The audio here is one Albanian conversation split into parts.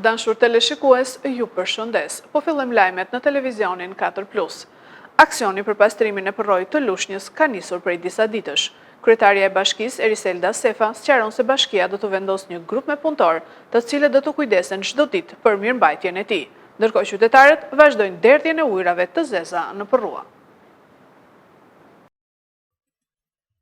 Të dashur teleshikues, ju përshëndes. Po fillojmë lajmet në televizionin 4+. Aksioni për pastrimin e përrojit të Lushnjës ka nisur prej disa ditësh. Kryetaria e bashkisë Eriselda Sefa sqaron se bashkia do të vendos një grup me punëtor, të cilët do të kujdesen çdo ditë për mirëmbajtjen e tij. Ndërkohë qytetarët vazhdojnë derdhjen e ujrave të zeza në përrua.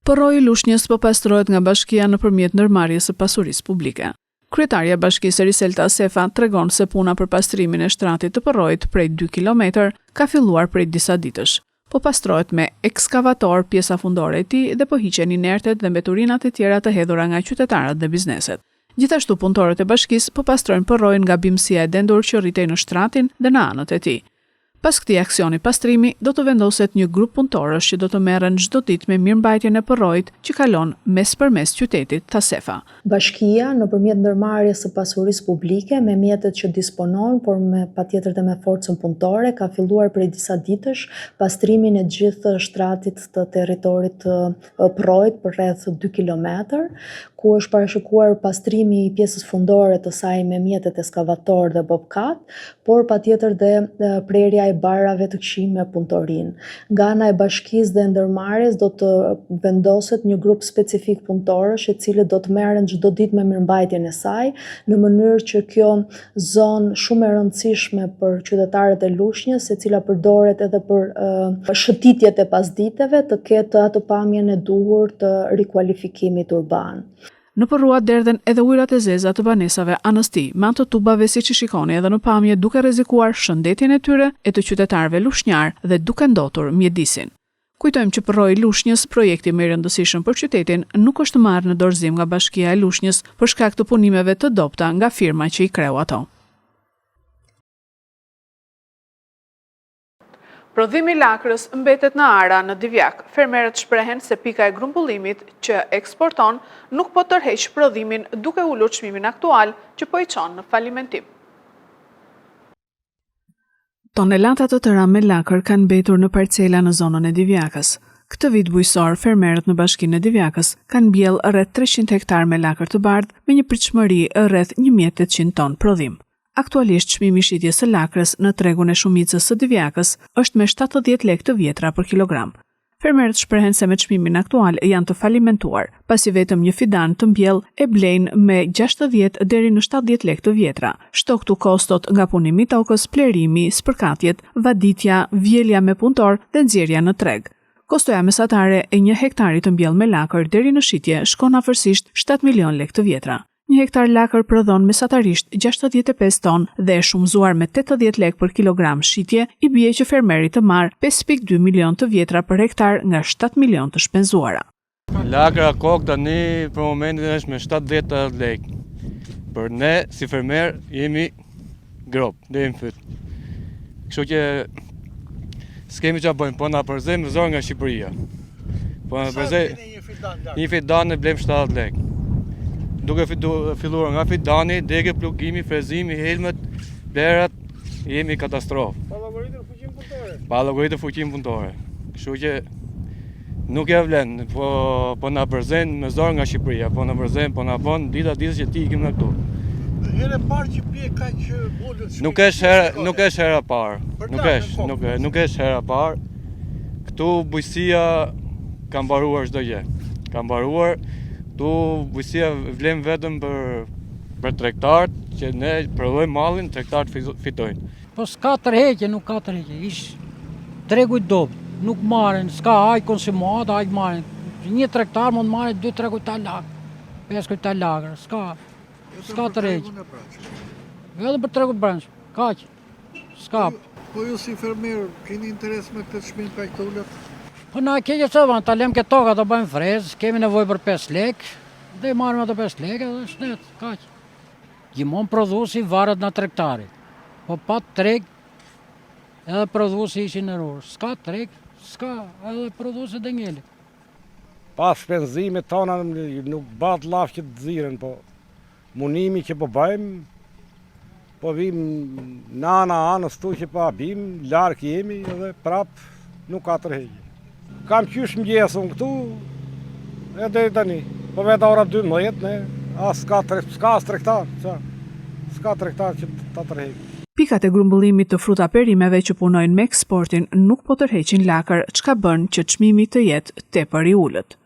Përroji i Lushnjës po pastrohet nga bashkia nëpërmjet ndërmarrjes së pasurisë publike. Kryetaria e bashkisë Eriselda Sefa tregon se puna për pastrimin e shtratit të përrojit prej 2 kilometër ka filluar prej disa ditësh. Po pastrohet me ekskavator pjesa fundore e tij dhe po hiqen inertet dhe mbeturinat e tjera të hedhura nga qytetarët dhe bizneset. Gjithashtu punëtorët e bashkisë po pastrojnë përrojin nga bimësia e dendur që rritej në shtratin dhe në anët e tij. Pas këtij aksioni pastrimi, do të vendoset një grup punëtorësh që do të merren çdo ditë me mirëmbajtjen e përrojit që kalon mes përmes qytetit, tha Sefa. Bashkia nëpërmjet ndërmarrjes së pasurisë publike me mjetet që disponon, por patjetër dhe me forcën punëtore, ka filluar prej disa ditësh pastrimin e gjithë shtratit të territorit të përrojit për rreth 2 kilometër, ku është parashikuar pastrimi i pjesës fundore të saj me mjetet ekskavator dhe bobkat, por patjetër dhe prerja e barave të këqij me punëtorinë. Nga ana e bashkisë dhe ndërmarrjes do të vendoset një grup specifik punëtorësh, i cilët do të merren çdo ditë me mirëmbajtjen e saj, në mënyrë që kjo zonë shumë e rëndësishme për qytetarët e Lushnjës, e cila përdoret edhe për shëtitjet e pasditeve, të ketë atë pamjen e duhur të rikualifikimit urban. Në përrua derdhen edhe ujrat e zeza të banesave anës tij, me anë të tubave siç i shikoni edhe në pamje, duke rrezikuar shëndetjen e tyre e të qytetarëve lushnjar dhe duke ndotur mjedisin. Kujtojmë që përroji i Lushnjës, projekti më i rëndësishëm për qytetin, nuk është marrë në dorëzim nga Bashkia e Lushnjës për shkak të punimeve të dobta nga firma që i kreu ato. Prodhimi i lakrës mbetet në ara në Divjak. Fermerët shprehen se pika e grumbullimit që eksporton nuk po tërheq prodhimin duke ulur çmimin aktual që po i çon në falimentim. Tonelata të tëra me lakër kanë mbetur në parcela në zonën e Divjakës. Këtë vit bujësor, fermerët në bashkinë e Divjakës kanë mbjell rreth 300 hektar me lakër të bardhë me një pritshmëri rreth 1800 ton prodhim. Aktualisht çmimi i shitjes së lakrës në tregun e shumicës së Divjakës është me 70 lekë të vjetra për kilogram. Fermerët shprehen se me çmimin aktual janë të falimentuar, pasi vetëm një fidan të mbjell e blejnë me 60 deri në 70 lekë të vjetra. Shtoktu kostot nga punimi i tokës, plerimi, spërkatjet, vaditja, vjelja me punëtor dhe nxjerrja në treg. Kostoja mesatare e 1 hektari të mbjell me lakër deri në shitje shkon afërsisht 7 milion lekë të vjetra. 1 hektar lakër prodhon mesatarisht 65 ton dhe e shumëzuar me 80 lekë për kilogram shitje, i bie që fermeri të marrë 5,2 milion të vjetra për hektar nga 7 milion të shpenzuara. Lakra kokë tani për momentin është me 70 lekë. Për ne si fermer jemi grop, dhe jemi fyt. Kështu që s'kemi çfarë bëjmë, po na përzejmë zor nga Shqipëria. Po na përzej një fidan e blejmë 70 lekë. Duke filluar nga fidani, degë, plugimi, frezimi, helmet, blerat, jemi katastrofë. Pa llogaritur fuqinë punëtore. Kështu që nuk ja vlen, po na përzejnë me zor nga Shqipëria, po na përzejnë, po na bën dita që ti ikim në këtu. Herë e parë që bie kaq bolët. Nuk është hera parë. Nuk është hera parë. Këtu bujësia ka mbaruar çdo gjë. Ka mbaruar. Tu bujësia vlen vetëm për tregtarët, që ne prodhojmë mallin, tregtarët fitojnë. Po s'ka tërheqje, nuk ka tërheqje. Ish tregu i dobët, nuk marrin, s'ka aj konsumat, aj marrin. Një tregtar mund marrë 2-3 kujta lakë, 5 kujta lakër, s'ka tërheqje. Vetëm për tregu brendshëm, kaq. S'ka. Po ju si fermer keni interes me këtë çmim kaq të ulët? Po na keqe se van, ta lëm këtë toka të bëjmë frezë, kemi nevojë për 5 lekë, dhe marrim ato 5 lekë dhe shtet, kaq. Gjithmonë prodhuesi varet nga tregtari. Po pa treg edhe prodhuesi ishin në rrugë. S'ka treg, s'ka edhe prodhuesi dhe ngeli. Pas shpenzimit tona nuk bat llaf që të ziren, po munimi që po bëjmë, po vim në anës tu që pa bim, larg jemi edhe prap nuk ka tërheqje. Kam qysh mëgjesën këtu, e deri tani. Po vetë ora 12, ne, s'ka tregtar, s'ka tregtar që ta tërheqë. Pikat e grumbullimit të fruta perimeve që punojnë me eksportin nuk po tërheqin lakër, çka bën që çmimi të jetë tepër i ulët.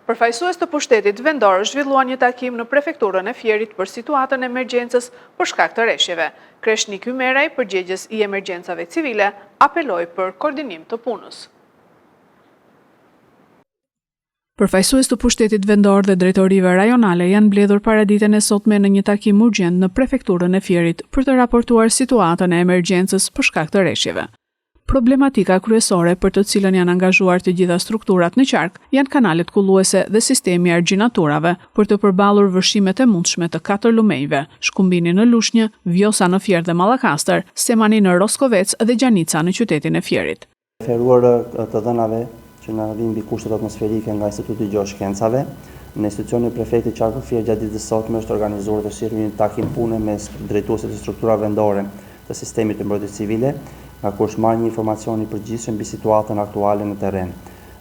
Përfaqësues të pushtetit vendor zhvilluan një takim në prefekturën e Fierit për situatën e emergjencës për shkak të rreshjeve. Kreshnik Ymeraj, përgjegjës i emergjencave civile, apeloi për koordinim të punës. Përfaqësues të pushtetit vendor dhe drejtorive rajonale janë mbledhur paraditën e sotme në një takim urgjent në prefekturën e Fierit për të raportuar situatën e emergjencës për shkak të rreshjeve. Problematika kryesore për të cilën janë angazhuar të gjitha strukturat në qark janë kanalet kulluese dhe sistemi argjinaturave për të përballur vëshimet e mundshme të 4 lumejve, Shkumbini në Lushnjë, Vjosa në Fier dhe Mallakastër, Semani në Roskovec dhe Gjanica në qytetin e Fierit. Referuar të dhënave që na vijnë mbi kushtet atmosferike nga Instituti i Gjeoshkencave, në institucionin e prefektit qarku Fier gjatë ditës së sotme është organizuar të sjellë një takim pune mes drejtuesve të strukturave vendore të sistemit të mbrojtjes civile, nga ku është marrë një informacion i përgjithshëm mbi situatën aktuale në terren.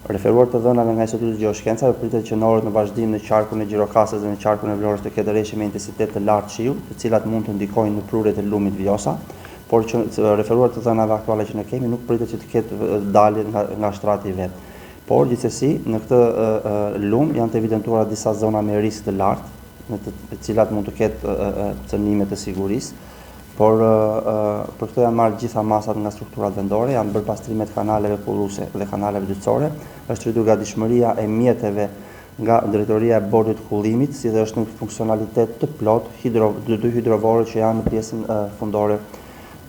Referuar të dhënave nga Instituti i Gjeoshkencave, pritet që në orët në vazhdim në qarkun e Gjirokastës dhe në qarkun e Vlorës të ketë rreshje me intensitet të lartë shiu, të cilat mund të ndikojnë në prurjet e lumit Vjosa, por që referuar të dhënave aktuale që ne kemi nuk pritet që të ketë dalje nga shtrati i vet. Por gjithsesi në këtë lum janë të evidentuara disa zona me risk të lartë, në të cilat mund të ketë cënime të sigurisë. Por për këtë janë marrë gjitha masat nga strukturat vendore, janë bërë pastrimet kanaleve kulluese dhe kanaleve dytësore, është rritur gatishmëria e mjeteve nga drejtoria e bordit kullimit, si dhe është në funksionalitet të plot dy hidrovorë që janë në pjesën fundore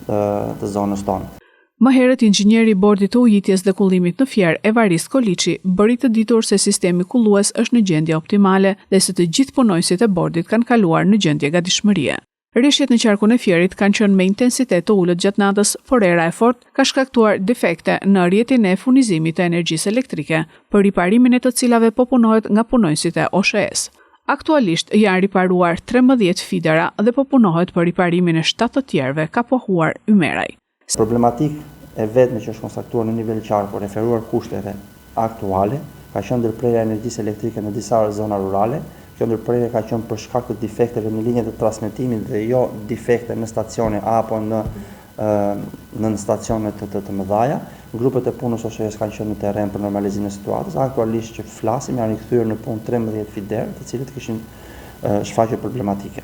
të zonës tonë. Më herët, inxhinieri i bordit të ujitjes dhe kullimit në Fier, Evarist Koliçi, bëri të ditur se sistemi kullues është në gjendje optimale dhe se të gjithë punojësit e bordit kanë kaluar në gjendje gatishmërie. Rreshjet në qarkun e Fierit kanë qenë me intensitet të ulët gjatë natës, por era e fortë ka shkaktuar defekte në rrjetin e furnizimit të energjisë elektrike, për riparimin e të cilave po punohet nga punojësit e OSHE-s. Aktualisht janë riparuar 13 fidera dhe po punohet për riparimin e 7 të tjerëve, ka pohuar Ymeraj. Problematik e vetme që është konstatuar në nivel qarku, referuar kushteve aktuale, ka qenë ndërprerja e energjisë elektrike në disa zona rurale. Kjo ndërprerje ka qenë për shkak të defekteve në linjat e transmetimit dhe jo defekte në stacione apo në stacione të mëdha. Grupet e punës OSHE-s kanë qenë në terren për normalizimin e situatës. Aktualisht që flasim janë rikthyer në punë 13 fider, të cilët kishin shfaqje problematike.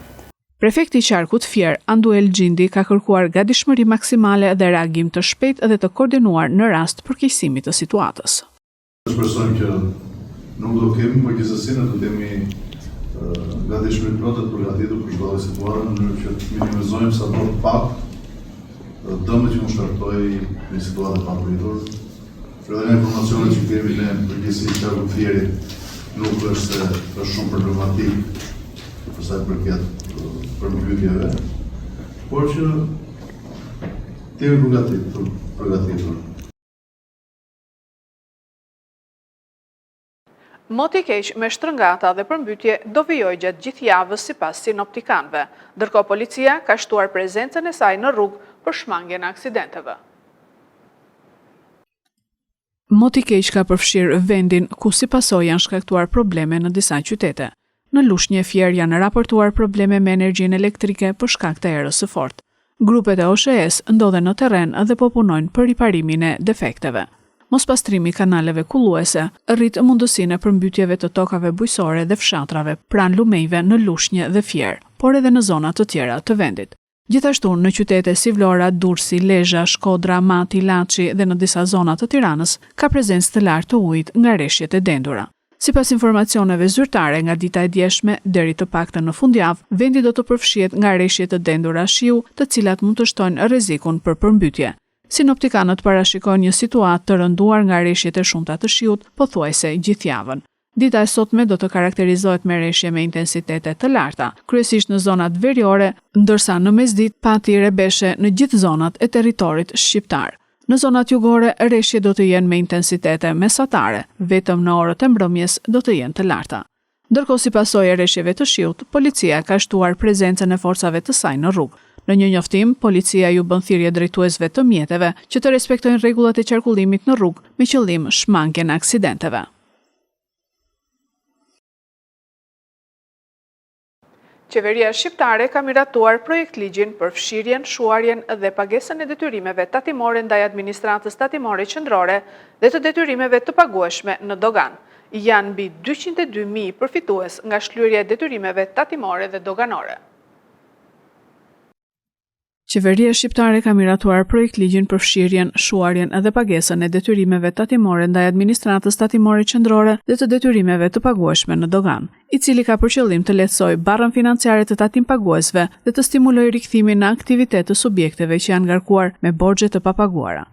Prefekti i qarkut Fier, Anduel Gjindi, ka kërkuar gatishmëri maksimale dhe reagim të shpejtë dhe të koordinuar në rast përkeqësimit të situatës. Shpresojmë që nuk do kemi, por gjithsesi ne do të kemi gatishmëri plotë të përgatitur për çdo lloj situate, në mënyrë që të minimizojmë sa do të pak dëmet që mund shkaktojë një situatë pa pritur. Edhe nga informacionet që kemi ne përgjithësi i qarkut Fierit nuk është shumë problematik për sa i përket përmbytjeve, por që të jemi përgatitur. Moti keq me shtrëngata dhe përmbytje do vijojë gjatë gjithë javës sipas sinoptikanëve, ndërkohë policia ka shtuar prezencën e saj në rrugë për shmangjen e aksidenteve. Moti keq ka përfshirë vendin ku si pasojë janë shkaktuar probleme në disa qytete. Në Lushnjë e Fier janë raportuar probleme me energjinë elektrike për shkak të erës së fortë. Grupet e OSHE-s ndodhen në terren dhe po punojnë për riparimin e defekteve. Mospastrimi i kanaleve kulluese rrit mundësinë e përmbytjeve të tokave bujqësore dhe fshatrave pranë lumejve në Lushnjë dhe Fier, por edhe në zona të tjera të vendit. Gjithashtu në qytete si Vlora, Durrësi, Lezhë, Shkodra, Mati, Laçi dhe në disa zona të Tiranës ka prezencë të lartë të ujit nga rreshjet e dendura. Sipas informacioneve zyrtare nga dita e djeshme deri të paktën në fundjavë, vendi do të përfshihet nga rreshje të dendura shiu, të cilat mund të shtojnë rrezikun për përmbytje. Sinoptikanët parashikojnë një situatë të rënduar nga rreshjet e shumta të shiut, pothuajse gjithë javën. Dita e sotme do të karakterizohet me rreshje me intensitete të larta, kryesisht në zonat veriore, ndërsa në mesditë pati rebeshe në gjithë zonat e territorit shqiptar. Në zonat jugore, rreshje do të jenë me intensitete mesatare, vetëm në orët e mbrëmjes do të jenë të larta. Ndërkohë si pasojë e rreshjeve të shiut, policia ka shtuar prezencën e forcave të saj në rrugë. Në një njoftim, policia ju bën thirrje drejtuesve të mjeteve që të respektojnë rregullat e qarkullimit në rrugë me qëllim shmangjen e aksidenteve. Qeveria shqiptare ka miratuar projekt ligjin për fshirjen, shuarjen dhe pagesën e detyrimeve tatimore ndaj administratës tatimore qendrore dhe të detyrimeve të pagueshme në dogan. Janë mbi 202.000 përfitues nga shlyerja e detyrimeve tatimore dhe doganore. Qeveria shqiptare ka miratuar projekt ligjin për fshirjen, shuarjen dhe pagesën e detyrimeve tatimore ndaj administratës tatimore qendrore dhe të detyrimeve të pagueshme në dogan, i cili ka për qëllim të lehtësojë barrën financiare të tatim paguesve dhe të stimulojë rikthimin në aktivitet të subjekteve që janë ngarkuar me borxhe të papaguara.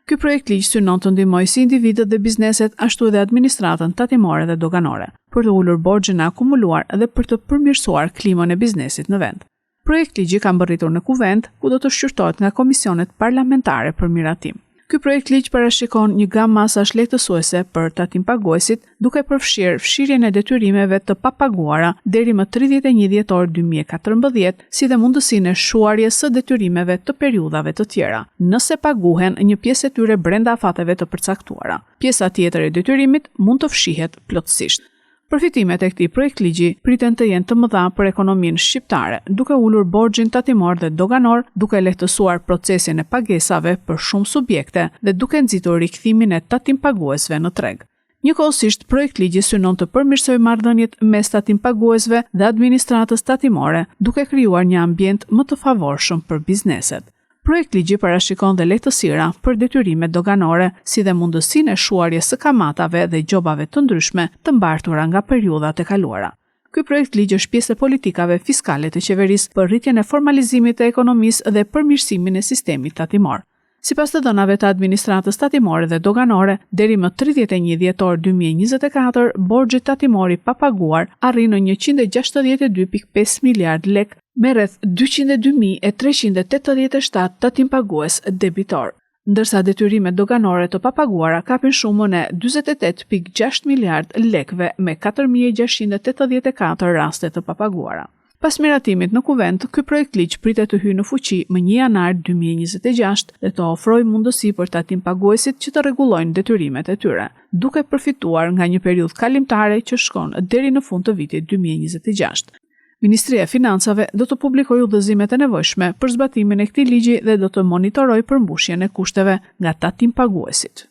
Ky projekt ligj synon të ndihmojë si individët dhe bizneset ashtu edhe administratën tatimore dhe doganore për të ulur borxhin e akumuluar dhe për të përmirësuar klimën e biznesit në vend. Projekt ligji ka mbërritur në kuvent, ku do të shqyrtohet nga komisionet parlamentare për miratim. Ky projekt ligj parashikon një gamë masash lehtësuese për tatim paguesit, duke përfshirë fshirjen e detyrimeve të papaguara deri më 31 dhjetor 2014, si dhe mundësinë e shuarjes së detyrimeve të periudhave të tjera, nëse paguhen një pjesë e tyre brenda afateve të përcaktuara. Pjesa tjetër e detyrimit mund të fshihet plotësisht. Përfitimet e këtij projekt ligji priten të jenë të mëdha për ekonominë shqiptare, duke ulur borxhin tatimor dhe doganor, duke lehtësuar procesin e pagesave për shumë subjekte dhe duke nxitur rikthimin e tatim paguesve në treg. Njëkohësisht, projekt ligji synon të përmirësojë marrëdhëniet mes tatim paguesve dhe administratës tatimore, duke krijuar një ambient më të favorshëm për bizneset. Projekt ligji parashikon dhe lehtësira për detyrimet doganore, si dhe mundësinë e shuarjes së kamatave dhe gjobave të ndryshme të mbartura nga periudhat e kaluara. Ky projekt ligj është pjesë e politikave fiskale të qeverisë për rritjen e formalizimit të ekonomisë dhe përmirësimin e sistemit tatimor. Sipas të dhënave të administratës tatimore dhe doganore, deri më 31 dhjetor 2024, borxhi tatimor i papaguar arrin në 162.5 miliard lek, me rreth 202.387 tatim pagues debitor, ndërsa detyrimet doganore të papaguara kapin shumën e 48.6 miliard lekve me 4.684 raste të papaguara. Pas miratimit në kuvent, ky projekt ligj pritet të hyjë në fuqi më 1 janar 2026 dhe të ofrojë mundësi për tatim paguesit që të rregullojnë detyrimet e tyre, duke përfituar nga një periudhë kalimtare që shkon deri në fund të vitit 2026. Ministria e Financave do të publikojë udhëzimet e nevojshme për zbatimin e këtij ligji dhe do të monitorojë përmbushjen e kushteve nga tatim paguesit.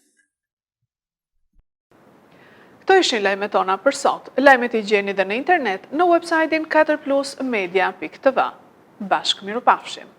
Këto ishin lajmet tona për sot. Lajmet i gjeni dhe në internet në website-in 4plusmedia.tv. Bashkë mirupafshim.